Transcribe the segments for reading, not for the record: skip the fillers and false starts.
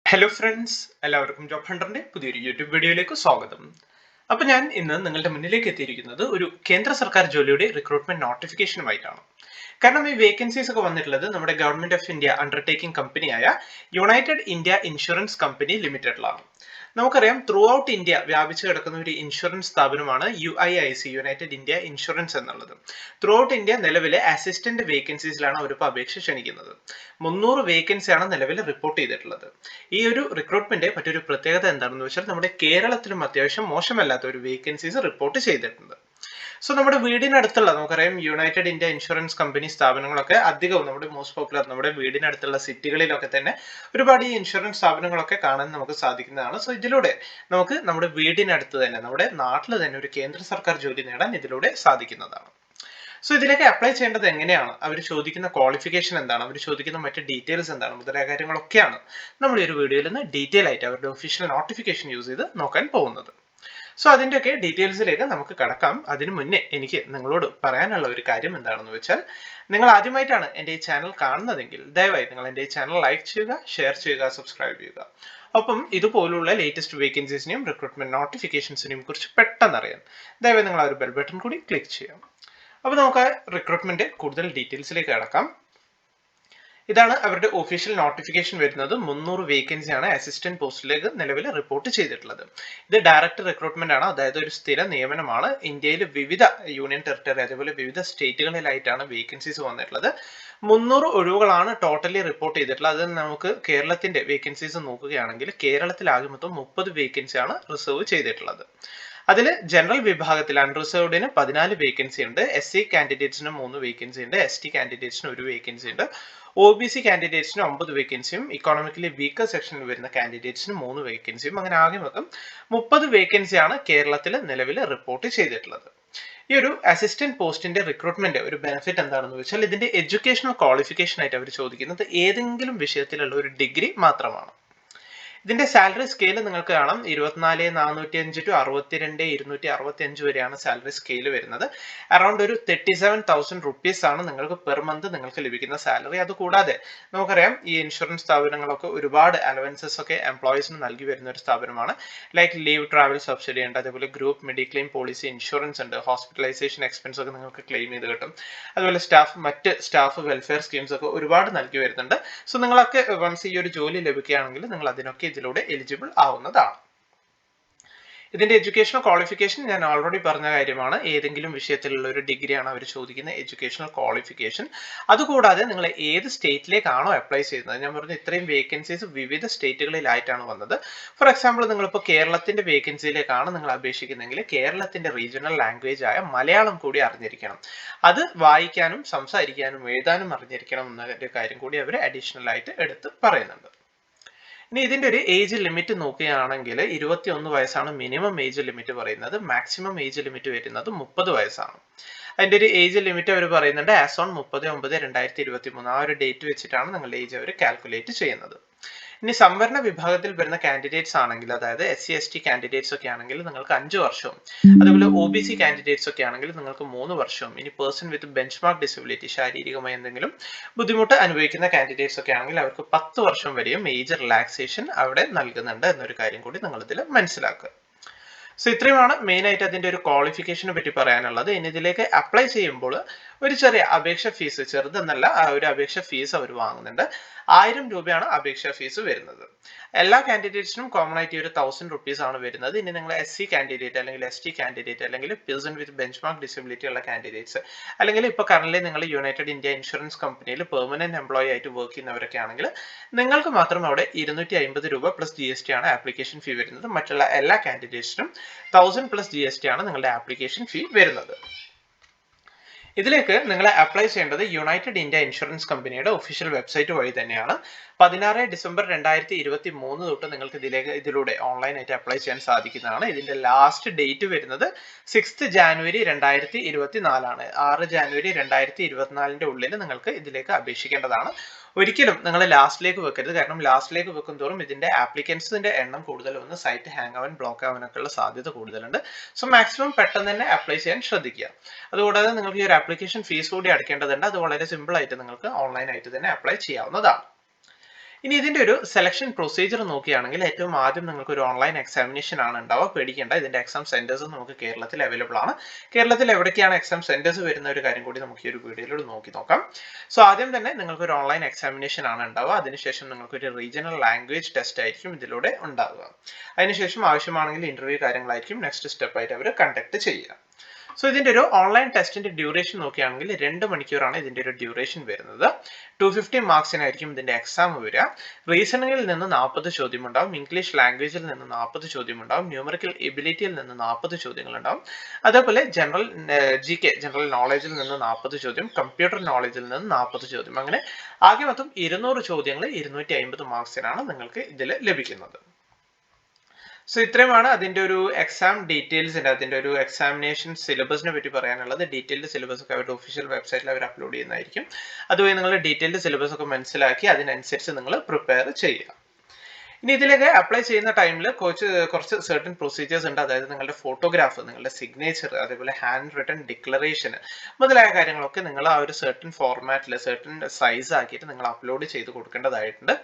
Hello friends, എല്ലാവർക്കും job ഹണ്ടറിന്റെ പുതിയൊരു YouTube വീഡിയോയിലേക്ക് സ്വാഗതം. അപ്പോൾ ഞാൻ ഇന്ന് നിങ്ങളുടെ മുന്നിലേക്ക് എത്തിയിരിക്കുന്നത് ഒരു കേന്ദ്ര സർക്കാർ ജോലിയുടെ റിക്രൂട്ട്മെന്റ് നോട്ടിഫിക്കേഷനുമായിട്ടാണ്. കാരണം ഈ വേക്കൻസീസ് ഒക്കെ വന്നിട്ടുള്ളത് നമ്മുടെ ഗവൺമെന്റ് ഓഫ് ഇന്ത്യ അണ്ടർടേക്കിംഗ് കമ്പനിയായ യുണൈറ്റഡ് ഇന്ത്യ ഇൻഷുറൻസ് കമ്പനി ലിമിറ്റഡിലാണ്. നമുക്കറിയാം ത്രൂ ഔട്ട് ഇന്ത്യ വ്യാപിച്ചു കിടക്കുന്ന ഒരു ഇൻഷുറൻസ് സ്ഥാപനമാണ് UIIC, യുണൈറ്റഡ് ഇന്ത്യ ഇൻഷുറൻസ് എന്നുള്ളത്. ത്രൂ ഔട്ട് ഇന്ത്യ നിലവിലെ അസിസ്റ്റന്റ് വേക്കൻസീസിലാണ് അവരിപ്പോൾ അപേക്ഷ ക്ഷണിക്കുന്നത്. 300 വേക്കൻസിയാണ് നിലവിൽ റിപ്പോർട്ട് ചെയ്തിട്ടുള്ളത്. ഈ ഒരു റിക്രൂട്ട്മെന്റ് മറ്റൊരു പ്രത്യേകത എന്താണെന്ന് വെച്ചാൽ നമ്മുടെ കേരളത്തിലും അത്യാവശ്യം മോശമല്ലാത്ത ഒരു വേക്കൻസീസ് റിപ്പോർട്ട് ചെയ്തിട്ടുണ്ട്. സോ നമ്മുടെ വീടിനടുത്തുള്ള നമുക്കറിയാം യുണൈറ്റഡ് ഇന്ത്യ ഇൻഷുറൻസ് കമ്പനി സ്ഥാപനങ്ങളൊക്കെ അധികവും നമ്മുടെ മോസ്റ്റ് പോപ്പുലർ നമ്മുടെ വീടിനടുത്തുള്ള സിറ്റികളിലൊക്കെ തന്നെ ഒരുപാട് ഈ ഇൻഷുറൻസ് സ്ഥാപനങ്ങളൊക്കെ കാണാൻ നമുക്ക് സാധിക്കുന്നതാണ്. സോ ഇതിലൂടെ നമുക്ക് നമ്മുടെ വീടിനടുത്ത് തന്നെ നമ്മുടെ നാട്ടിൽ തന്നെ ഒരു കേന്ദ്ര സർക്കാർ ജോലി നേടാൻ ഇതിലൂടെ സാധിക്കുന്നതാണ്. സോ ഇതിലേക്ക് അപ്ലൈ ചെയ്യേണ്ടത് എങ്ങനെയാണ്, അവർ ചോദിക്കുന്ന ക്വാളിഫിക്കേഷൻ എന്താണ്, അവർ ചോദിക്കുന്ന മറ്റ് ഡീറ്റെയിൽസ് എന്താണ്, മുതലായ കാര്യങ്ങളൊക്കെയാണ് നമ്മൾ ഈ ഒരു വീഡിയോയിൽ നിന്ന് ഡീറ്റെയിൽ ആയിട്ട് അവരുടെ ഒഫീഷ്യൽ നോട്ടിഫിക്കേഷൻ യൂസ് ചെയ്ത് നോക്കാൻ പോകുന്നത്. സോ അതിൻ്റെയൊക്കെ ഡീറ്റെയിൽസിലേക്ക് നമുക്ക് കടക്കാം. അതിനു മുന്നേ എനിക്ക് നിങ്ങളോട് പറയാനുള്ള ഒരു കാര്യം എന്താണെന്ന് വെച്ചാൽ, നിങ്ങൾ ആദ്യമായിട്ടാണ് എൻ്റെ ഈ ചാനൽ കാണുന്നതെങ്കിൽ ദയവായി നിങ്ങൾ എൻ്റെ ഈ ചാനൽ ലൈക്ക് ചെയ്യുക, ഷെയർ ചെയ്യുക, സബ്സ്ക്രൈബ് ചെയ്യുക. ഒപ്പം ഇതുപോലുള്ള ലേറ്റസ്റ്റ് വേക്കൻസീസിനെയും റിക്രൂട്ട്മെന്റ് നോട്ടിഫിക്കേഷൻസിനെയും കുറിച്ച് പെട്ടെന്ന് അറിയാൻ ദയവായി നിങ്ങൾ ആ ഒരു ബെൽ ബട്ടൺ കൂടി ക്ലിക്ക് ചെയ്യാം. അപ്പോൾ നമുക്ക് റിക്രൂട്ട്മെന്റ് കൂടുതൽ ഡീറ്റെയിൽസിലേക്ക് കടക്കാം. ഇതാണ് അവരുടെ ഒഫീഷ്യൽ നോട്ടിഫിക്കേഷൻ വരുന്നത്. 300 വേക്കൻസിയാണ് അസിസ്റ്റന്റ് പോസ്റ്റിലേക്ക് നിലവിൽ റിപ്പോർട്ട് ചെയ്തിട്ടുള്ളത്. ഇത് ഡയറക്റ്റ് റിക്രൂട്ട്മെന്റ് ആണ്, അതായത് ഒരു സ്ഥിര നിയമനമാണ്. ഇന്ത്യയിൽ വിവിധ യൂണിയൻ ടെറിട്ടറി അതേപോലെ വിവിധ സ്റ്റേറ്റുകളിലായിട്ടാണ് വേക്കൻസീസ് വന്നിട്ടുള്ളത്. 300 ഒഴിവുകളാണ് ടോട്ടലി റിപ്പോർട്ട് ചെയ്തിട്ടുള്ളത്. അത് നമുക്ക് കേരളത്തിന്റെ വേക്കൻസീസ് നോക്കുകയാണെങ്കിൽ കേരളത്തിൽ ആകെ മൊത്തം 30 വേക്കൻസിയാണ് റിസർവ് ചെയ്തിട്ടുള്ളത്. അതിൽ ജനറൽ വിഭാഗത്തിൽ അൺറിസർവ്ഡിന് 14 വേക്കൻസി ഉണ്ട്, SC കാൻഡിഡേറ്റ്സിന് 3 വേക്കൻസി ഉണ്ട്, ST കാൻഡിഡേറ്റ്സിന് 1 വേക്കൻസി ഉണ്ട്, OBC കാൻഡിഡേറ്റ്സിന് 9 വേക്കൻസിയും ഇക്കോണമിക്കലി വീക്കർ സെക്ഷനിൽ വരുന്ന കാൻഡിഡേറ്റ്സിന് 3 വേക്കൻസിയും, അങ്ങനെ ആകെ മൊത്തം 30 വേക്കൻസിയാണ് കേരളത്തിൽ നിലവിൽ റിപ്പോർട്ട് ചെയ്തിട്ടുള്ളത്. ഈ ഒരു അസിസ്റ്റന്റ് പോസ്റ്റിന്റെ റിക്രൂട്ട്മെന്റ് ഒരു ബെനിഫിറ്റ് എന്താണെന്ന് വെച്ചാൽ, ഇതിന്റെ എഡ്യൂക്കേഷണൽ ക്വാളിഫിക്കേഷൻ ആയിട്ട് അവർ ചോദിക്കുന്നത് ഏതെങ്കിലും വിഷയത്തിലുള്ള ഒരു ഡിഗ്രി മാത്രമാണ്. ഇതിന്റെ സാലറി സ്കെയിൽ നിങ്ങൾക്ക് കാണാം, 24,405 ടു 62,265 വരെയാണ് സാലറി സ്കെയിൽ വരുന്നത്. അറൌണ്ട് ഒരു 37,000 റുപ്പീസ് ആണ് നിങ്ങൾക്ക് പെർ മന്ത് നിങ്ങൾക്ക് ലഭിക്കുന്ന സാലറി. അതുകൂടാതെ നമുക്കറിയാം ഈ ഇൻഷുറൻസ് സ്ഥാപനങ്ങളൊക്കെ ഒരുപാട് അലവൻസസ് ഒക്കെ എംപ്ലോയീസിന് നൽകി വരുന്ന ഒരു സ്ഥാപനമാണ്. ലൈക്ക് ലീവ് ട്രാവൽ സബ്സിഡി ഉണ്ട്, അതേപോലെ ഗ്രൂപ്പ് മെഡിക്ലെയിം പോളിസി ഇൻഷുറൻസ് ഉണ്ട്, ഹോസ്പിറ്റലൈസേഷൻ എക്സ്പെൻസ് ഒക്കെ നിങ്ങൾക്ക് ക്ലെയിം ചെയ്ത് കിട്ടും, അതുപോലെ മറ്റ് സ്റ്റാഫ് വെൽഫെയർ സ്കീംസ് ഒക്കെ ഒരുപാട് നൽകി വരുന്നുണ്ട്. സോ നിങ്ങളൊക്കെ വൺസ് ഈ ഒരു ജോലി ലഭിക്കുകയാണെങ്കിൽ നിങ്ങൾ അതിനൊക്കെ ഇതിലൂടെ എലിജിബിൾ ആവുന്നതാണ്. ഇതിന്റെ എഡ്യൂക്കേഷണൽ ക്വാളിഫിക്കേഷൻ ഞാൻ ഓൾറെഡി പറഞ്ഞ കാര്യമാണ്. ഏതെങ്കിലും വിഷയത്തിലുള്ള ഒരു ഡിഗ്രിയാണ് അവർ ചോദിക്കുന്ന എഡ്യൂക്കേഷണൽ ക്വാളിഫിക്കേഷൻ. അതുകൂടാതെ നിങ്ങൾ ഏത് സ്റ്റേറ്റിലേക്കാണോ അപ്ലൈ ചെയ്യുന്നത്, ഞാൻ പറഞ്ഞു ഇത്രയും വേക്കൻസീസ് വിവിധ സ്റ്റേറ്റുകളിലായിട്ടാണ് വന്നത്. ഫോർ എക്സാമ്പിൾ നിങ്ങളിപ്പോൾ കേരളത്തിന്റെ വേക്കൻസിയിലേക്കാണ് നിങ്ങൾ അപേക്ഷിക്കുന്നതെങ്കിൽ കേരളത്തിന്റെ റീജിയണൽ ലാംഗ്വേജ് ആയ മലയാളം കൂടി അറിഞ്ഞിരിക്കണം. അത് വായിക്കാനും സംസാരിക്കാനും എഴുതാനും അറിഞ്ഞിരിക്കണം എന്ന കാര്യം കൂടി അവർ അഡീഷണൽ ആയിട്ട് എടുത്ത് പറയുന്നുണ്ട്. ഇനി ഇതിന്റെ ഒരു ഏജ് ലിമിറ്റ് നോക്കുകയാണെങ്കിൽ 21 വയസ്സാണ് മിനിമം ഏജ് ലിമിറ്റ് പറയുന്നത്. മാക്സിമം ഏജ് ലിമിറ്റ് വരുന്നത് 30 വയസ്സാണ്. അതിന്റെ ഒരു ഏജ് ലിമിറ്റ് അവർ പറയുന്നുണ്ട് ആസ് ഓൺ 30/9/2023. ആ ഒരു ഡേറ്റ് വെച്ചിട്ടാണ് നിങ്ങളുടെ ഏജ് അവർ കാൽക്കുലേറ്റ് ചെയ്യുന്നത്. ഇനി സംവരണ വിഭാഗത്തിൽ വരുന്ന കാൻഡിഡേറ്റ്സ് ആണെങ്കിൽ, അതായത് SC ST കാൻഡിഡേറ്റ്സ് ഒക്കെ ആണെങ്കിൽ നിങ്ങൾക്ക് 5 വർഷവും, അതുപോലെ OBC കാൻഡിഡേറ്റ്സ് ഒക്കെ ആണെങ്കിൽ നിങ്ങൾക്ക് 3 വർഷവും, ഇനി പേഴ്സൺ വിത്ത് ബെഞ്ച്മാർക്ക് ഡിസബിലിറ്റി ശാരീരികമായി എന്തെങ്കിലും ബുദ്ധിമുട്ട് അനുഭവിക്കുന്ന കാൻഡിഡേറ്റ്സ് ഒക്കെ ആണെങ്കിൽ അവർക്ക് 10 വർഷം വരെയും ഏജ് റിലാക്സേഷൻ അവിടെ നൽകുന്നുണ്ട് എന്നൊരു കാര്യം കൂടി നിങ്ങൾ ഇതിൽ മനസ്സിലാക്കുക. സോ ഇത്രയുമാണ് മെയിൻ ആയിട്ട് അതിന്റെ ഒരു ക്വാളിഫിക്കേഷനെ പറ്റി പറയാനുള്ളത്. ഇനി ഇതിലേക്ക് അപ്ലൈ ചെയ്യുമ്പോൾ ഒരു ചെറിയ അപേക്ഷ ഫീസ്, ചെറുതെന്നല്ല, ആ ഒരു അപേക്ഷ ഫീസ് അവർ വാങ്ങുന്നുണ്ട്. 1000 രൂപയാണ് അപേക്ഷ ഫീസ് വരുന്നത്. എല്ലാ കാൻഡിഡേറ്റ്സിനും കോമൺ ആയിട്ട് ഒരു 1000 റുപ്പീസ് ആണ് വരുന്നത്. ഇനി നിങ്ങൾ SC കാൻഡിഡേറ്റ് അല്ലെങ്കിൽ ST കാൻഡിഡേറ്റ് അല്ലെങ്കിൽ പേഴ്സൺ വിത്ത് ബെഞ്ച്മാർക്ക് ഡിസബിലിറ്റി ഉള്ള കാൻഡിഡേറ്റ്സ്, അല്ലെങ്കിൽ ഇപ്പോൾ കറന്റ് നിങ്ങൾ യുണൈറ്റഡ് ഇന്ത്യ ഇൻഷുറൻസ് കമ്പനിയിൽ പെർമനന്റ് എംപ്ലോയി ആയിട്ട് വർക്ക് ചെയ്യുന്നവരൊക്കെ ആണെങ്കിൽ നിങ്ങൾക്ക് മാത്രം അവിടെ 250 രൂപ പ്ലസ് GST ആണ് ആപ്ലിക്കേഷൻ ഫീ വരുന്നത്. മറ്റുള്ള എല്ലാ കാൻഡിഡേറ്റ്സിനും 1000 പ്ലസ് GST ആണ് നിങ്ങളുടെ ആപ്ലിക്കേഷൻ ഫീ വരുന്നത്. ഇതിലേക്ക് നിങ്ങൾ അപ്ലൈ ചെയ്യേണ്ടത് യുണൈറ്റഡ് ഇന്ത്യ ഇൻഷുറൻസ് കമ്പനിയുടെ ഒഫീഷ്യൽ വെബ്സൈറ്റ് വഴി തന്നെയാണ്. 16 ഡിസംബർ 2023 തൊട്ട് നിങ്ങൾക്ക് ഇതിലൂടെ ഓൺലൈനായിട്ട് അപ്ലൈ ചെയ്യാൻ സാധിക്കുന്നതാണ്. ഇതിന്റെ ലാസ്റ്റ് ഡേറ്റ് വരുന്നത് 6 ജാനുവരി 2024 ആണ്. 6 ജാനുവരി 2024 ഉള്ളിൽ നിങ്ങൾക്ക് ഇതിലേക്ക് അപേക്ഷിക്കേണ്ടതാണ്. ഒരിക്കലും നിങ്ങൾ ലാസ്റ്റിലേക്ക് വെക്കരുത്. കാരണം ലാസ്റ്റിലേക്ക് വെക്കും തോറും ഇതിന്റെ ആപ്ലിക്കൻസിന്റെ എണ്ണം കൂടുതൽ വന്ന് സൈറ്റ് ഹാങ് ആവാൻ, ബ്ലോക്ക് ആവാനൊക്കെ ഉള്ള സാധ്യത കൂടുതലുണ്ട്. സോ മാക്സിമം പെട്ടെന്ന് തന്നെ അപ്ലൈ ചെയ്യാൻ ശ്രദ്ധിക്കുക. അതുകൂടാതെ നിങ്ങൾക്ക് ഈ ഒരു ആപ്ലിക്കേഷൻ ഫീസ് കൂടി അടയ്ക്കേണ്ടതുണ്ട്. അത് വളരെ സിമ്പിൾ ആയിട്ട് നിങ്ങൾക്ക് ഓൺലൈൻ ആയിട്ട് തന്നെ അപ്ലൈ ചെയ്യാവുന്നതാണ്. ഇനി ഇതിന്റെ ഒരു സെലക്ഷൻ പ്രൊസീജിയർ നോക്കുകയാണെങ്കിൽ ഏറ്റവും ആദ്യം നിങ്ങൾക്ക് ഒരു ഓൺലൈൻ എക്സാമിനേഷൻ ആണ് ഉണ്ടാവുക. പേടിക്കേണ്ട, ഇതിന്റെ എക്സാം സെന്റേഴ്സ് നമുക്ക് കേരളത്തിൽ അവൈലബിൾ ആണ്. കേരളത്തിൽ എവിടേക്കാണ് എക്സാം സെന്റേഴ്സ് വരുന്ന ഒരു കാര്യം കൂടി നമുക്ക് ഈ ഒരു വീഡിയോയിലൂടെ നോക്കാം. സോ ആദ്യം തന്നെ നിങ്ങൾക്ക് ഒരു ഓൺലൈൻ എക്സാമിനേഷൻ ആണ് ഉണ്ടാവുക. അതിനുശേഷം നിങ്ങൾക്ക് ഒരു റീജിയണൽ ലാംഗ്വേജ് ടെസ്റ്റ് ആയിരിക്കും ഇതിലൂടെ ഉണ്ടാവുക. അതിനുശേഷം ആവശ്യമാണെങ്കിൽ ഇന്റർവ്യൂ കാര്യങ്ങളായിരിക്കും നെക്സ്റ്റ് സ്റ്റെപ്പ് ആയിട്ട് അവർ കണ്ടക്ട് ചെയ്യുക. സോ ഇതിന്റെ ഒരു ഓൺലൈൻ ടെസ്റ്റിന്റെ ഡ്യൂറേഷൻ നോക്കുകയാണെങ്കിൽ 2 മണിക്കൂറാണ് ഇതിന്റെ ഒരു ഡ്യൂറേഷൻ വരുന്നത്. 250 മാർക്സിനായിരിക്കും ഇതിന്റെ എക്സാം വരിക. റീസണിംഗിൽ നിന്ന് 40 ചോദ്യം ഉണ്ടാവും, ഇംഗ്ലീഷ് ലാംഗ്വേജിൽ നിന്ന് 40 ചോദ്യം ഉണ്ടാവും, ന്യൂമറിക്കൽ എബിലിറ്റിയിൽ നിന്ന് 40 ചോദ്യങ്ങൾ ഉണ്ടാവും, അതേപോലെ ജനറൽ ജനറൽ നോളജിൽ നിന്ന് 40 ചോദ്യം, കമ്പ്യൂട്ടർ നോളജിൽ നിന്ന് 40 ചോദ്യം, അങ്ങനെ ആകെ മൊത്തം 200 ചോദ്യങ്ങൾ 250 മാർക്സിനാണ് നിങ്ങൾക്ക് ഇതിൽ ലഭിക്കുന്നത്. സോ ഇത്രയുമാണ് അതിന്റെ ഒരു എക്സാം ഡീറ്റെയിൽസ് ഉണ്ട്. അതിന്റെ ഒരു എക്സാമിനേഷൻ സിലബസിനെ പറ്റി പറയാനുള്ളത്. ഡീറ്റെയിൽഡ് സിലബസ് ഒക്കെ അവരുടെ ഒഫീഷ്യൽ വെബ്സൈറ്റിൽ അവർ അപ്ലോഡ് ചെയ്യുന്നതായിരിക്കും. അതുവഴി നിങ്ങൾ ഡീറ്റെയിൽഡ് സിലബസ് ഒക്കെ മനസ്സിലാക്കി അതിനനുസരിച്ച് നിങ്ങൾ പ്രിപ്പയർ ചെയ്യുക. ഇനി ഇതിലേക്ക് അപ്ലൈ ചെയ്യുന്ന ടൈമിൽ കുറച്ച് സർട്ടൻ പ്രൊസീജിയേഴ്സ് ഉണ്ട്. അതായത് നിങ്ങളുടെ ഫോട്ടോഗ്രാഫ്, നിങ്ങളുടെ സിഗ്നേച്ചർ, അതേപോലെ ഹാൻഡ് റിട്ടൺ ഡിക്ലറേഷൻ മുതലായ കാര്യങ്ങളൊക്കെ നിങ്ങൾ ആ ഒരു സർട്ടൻ ഫോർമാറ്റിൽ സർട്ടൻ സൈസ് ആക്കിയിട്ട് നിങ്ങൾ അപ്ലോഡ് ചെയ്ത് കൊടുക്കേണ്ടതായിട്ടുണ്ട്.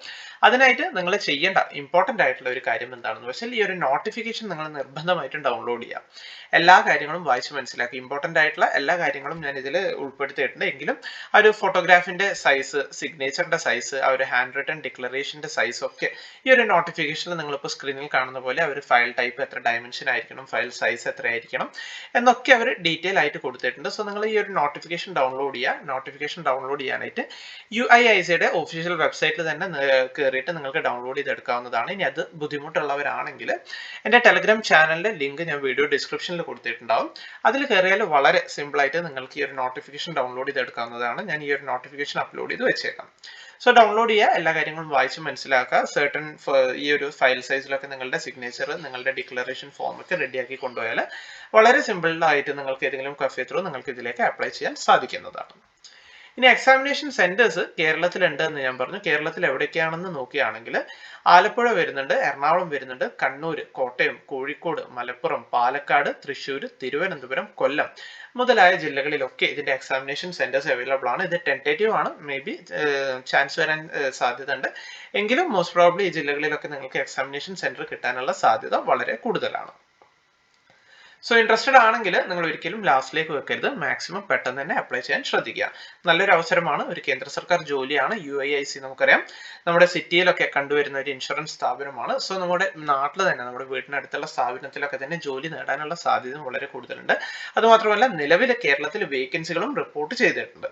അതിനായിട്ട് നിങ്ങൾ ചെയ്യേണ്ട ഇമ്പോർട്ടൻ്റ് ആയിട്ടുള്ള ഒരു കാര്യം എന്താണെന്ന് വെച്ചാൽ ഈ ഒരു നോട്ടിഫിക്കേഷൻ നിങ്ങൾ നിർബന്ധമായിട്ടും ഡൗൺലോഡ് ചെയ്യുക. എല്ലാ കാര്യങ്ങളും വായിച്ച് മനസ്സിലാക്കി. ഇമ്പോർട്ടൻ്റ് ആയിട്ടുള്ള എല്ലാ കാര്യങ്ങളും ഞാൻ ഇതിൽ ഉൾപ്പെടുത്തിയിട്ടുണ്ട്. എങ്കിലും ആ ഒരു ഫോട്ടോഗ്രാഫിന്റെ സൈസ്, സിഗ്നേച്ചറിന്റെ സൈസ്, ആ ഒരു ഹാൻഡ് റിട്ടൺ ഡിക്ലറേഷന്റെ സൈസ് ഒക്കെ ഈ ഒരു നോട്ടിഫിക്കേഷനിൽ നിങ്ങളിപ്പോൾ സ്ക്രീനിൽ കാണുന്ന പോലെ അവർ ഫയൽ ടൈപ്പ് എത്ര ഡയമെൻഷൻ ആയിരിക്കണം, ഫയൽ സൈസ് എത്രയായിരിക്കണം എന്നൊക്കെ അവർ ഡീറ്റെയിൽ ആയിട്ട് കൊടുത്തിട്ടുണ്ട്. സോ നിങ്ങൾ ഈ ഒരു നോട്ടിഫിക്കേഷൻ ഡൗൺലോഡ് ചെയ്യുക. നോട്ടിഫിക്കേഷൻ ഡൗൺലോഡ് ചെയ്യാനായിട്ട് UIICയുടെ ഒഫീഷ്യൽ വെബ്സൈറ്റിൽ തന്നെ കയറിയിട്ട് നിങ്ങൾക്ക് ഡൗൺലോഡ് ചെയ്തെടുക്കാവുന്നതാണ്. ഇനി അത് ബുദ്ധിമുട്ടുള്ളവരാണെങ്കിൽ എൻ്റെ ടെലഗ്രാം ചാനലിന്റെ ലിങ്ക് ഞാൻ വീഡിയോ ഡിസ്ക്രിപ്ഷനിൽ കൊടുത്തിട്ടുണ്ടാവും. അതിൽ കയറിയാൽ വളരെ സിമ്പിൾ ആയിട്ട് നിങ്ങൾക്ക് ഈ ഒരു നോട്ടിഫിക്കേഷൻ ഡൗൺലോഡ് ചെയ്തെടുക്കാവുന്നതാണ്. ഞാൻ ഈ ഒരു നോട്ടിഫിക്കേഷൻ അപ്ലോഡ് ചെയ്ത് വെച്ചേക്കാം. സോ ഡൗൺലോഡ് ചെയ്യുക, എല്ലാ കാര്യങ്ങളും വായിച്ച് മനസ്സിലാക്കുക. സർട്ടൻ ഈ ഒരു ഫയൽ സൈസിലൊക്കെ നിങ്ങളുടെ സിഗ്നേച്ചർ, നിങ്ങളുടെ ഡിക്ലറേഷൻ ഫോം ഒക്കെ റെഡിയാക്കി കൊണ്ടുപോയാൽ വളരെ സിമ്പിളായിട്ട് നിങ്ങൾക്ക് ഏതെങ്കിലും കഫേ ത്രൂ നിങ്ങൾക്ക് ഇതിലേക്ക് അപ്ലൈ ചെയ്യാൻ സാധിക്കുന്നതാണ്. ഇനി എക്സാമിനേഷൻ സെന്റേഴ്സ് കേരളത്തിലുണ്ട് എന്ന് ഞാൻ പറഞ്ഞു. കേരളത്തിൽ എവിടേക്കാണെന്ന് നോക്കുകയാണെങ്കിൽ ആലപ്പുഴ വരുന്നുണ്ട്, എറണാകുളം വരുന്നുണ്ട്, കണ്ണൂർ, കോട്ടയം, കോഴിക്കോട്, മലപ്പുറം, പാലക്കാട്, തൃശ്ശൂർ, തിരുവനന്തപുരം, കൊല്ലം മുതലായ ജില്ലകളിലൊക്കെ ഇതിന്റെ എക്സാമിനേഷൻ സെന്റേഴ്സ് അവൈലബിൾ ആണ്. ഇത് ടെന്റേറ്റീവ് ആണ്, മേ ബി ചാൻസ് വരാൻ സാധ്യത ഉണ്ട്. എങ്കിലും മോസ്റ്റ് പ്രോബ്ലി ഈ ജില്ലകളിലൊക്കെ നിങ്ങൾക്ക് എക്സാമിനേഷൻ സെന്റർ കിട്ടാനുള്ള സാധ്യത വളരെ കൂടുതലാണ്. സോ ഇൻട്രസ്റ്റഡ് ആണെങ്കിൽ നിങ്ങൾ ഒരിക്കലും ലാസ്റ്റിലേക്ക് വെക്കരുത്. മാക്സിമം പെട്ടെന്ന് തന്നെ അപ്ലൈ ചെയ്യാൻ ശ്രദ്ധിക്കുക. നല്ലൊരു അവസരമാണ്. ഒരു കേന്ദ്ര സർക്കാർ ജോലിയാണ്. UIIC നമുക്കറിയാം നമ്മുടെ സിറ്റിയിലൊക്കെ കണ്ടുവരുന്ന ഒരു ഇൻഷുറൻസ് സ്ഥാപനമാണ്. സോ നമ്മുടെ നാട്ടിൽ തന്നെ, നമ്മുടെ വീടിനടുത്തുള്ള സ്ഥാപനത്തിലൊക്കെ തന്നെ ജോലി നേടാനുള്ള സാധ്യത വളരെ കൂടുതലുണ്ട്. അതുമാത്രമല്ല നിലവിലെ കേരളത്തിൽ വേക്കൻസികളും റിപ്പോർട്ട് ചെയ്തിട്ടുണ്ട്.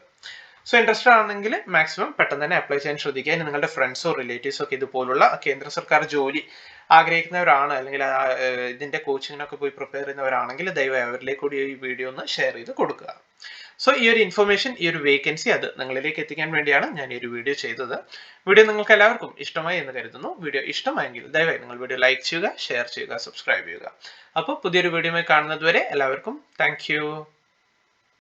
സോ ഇൻട്രസ്റ്റഡ് ആണെങ്കിൽ മാക്സിമം പെട്ടെന്ന് തന്നെ അപ്ലൈ ചെയ്യാൻ ശ്രദ്ധിക്കുക. ഇനി നിങ്ങളുടെ ഫ്രണ്ട്സോ റിലേറ്റീവ്സോ ഒക്കെ ഇതുപോലുള്ള കേന്ദ്ര സർക്കാർ ജോലി ആഗ്രഹിക്കുന്നവരാണ്, അല്ലെങ്കിൽ ഇതിന്റെ കോച്ചിങ്ങിനൊക്കെ പോയി പ്രിപ്പയർ ചെയ്യുന്നവരാണെങ്കിൽ ദയവായി അവരിലേക്ക് കൂടി ഈ വീഡിയോ ഒന്ന് ഷെയർ ചെയ്ത് കൊടുക്കുക. സോ ഈ ഒരു ഇൻഫർമേഷൻ, ഈ ഒരു വേക്കൻസി അത് നിങ്ങളിലേക്ക് എത്തിക്കാൻ വേണ്ടിയാണ് ഞാൻ ഈ ഒരു വീഡിയോ ചെയ്തത്. വീഡിയോ നിങ്ങൾക്ക് എല്ലാവർക്കും ഇഷ്ടമായി എന്ന് കരുതുന്നു. വീഡിയോ ഇഷ്ടമായെങ്കിൽ ദയവായി നിങ്ങൾ വീഡിയോ ലൈക്ക് ചെയ്യുക, ഷെയർ ചെയ്യുക, സബ്സ്ക്രൈബ് ചെയ്യുക. അപ്പോൾ പുതിയൊരു വീഡിയോയുമായി കാണുന്നത് വരെ എല്ലാവർക്കും താങ്ക്